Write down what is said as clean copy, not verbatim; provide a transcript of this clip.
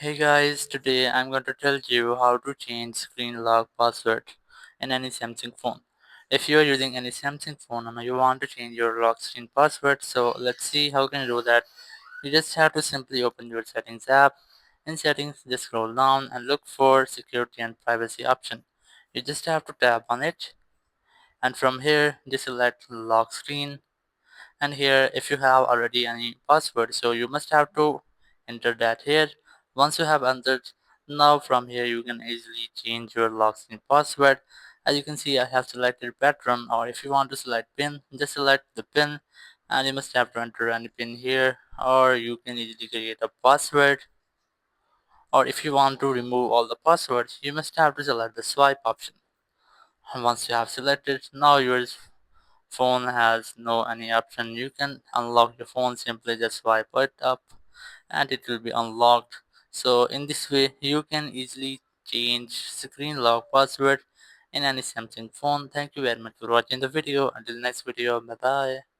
Hey guys, today I'm going to tell you how to change screen lock password in any Samsung phone. If you are using any Samsung phone and you want to change your lock screen password, so let's see how can you do that. You just have to simply open your settings app. In settings, just scroll down and look for security and privacy option. You just have to tap on it, and from here just select lock screen. And here, if you have already any password, so you must have to enter that here. Once you have entered, now from here you can easily change your login password. As you can see, I have selected pattern, or if you want to select pin, just select the pin, and you must have to enter any pin here, or you can easily create a password. Or if you want to remove all the passwords, you must have to select the swipe option. And once you have selected, now your phone has no any option. You can unlock your phone, simply just swipe it up and it will be unlocked. So in this way you can easily change screen lock password in any Samsung phone. Thank you very much for watching the video. Until next video, bye bye.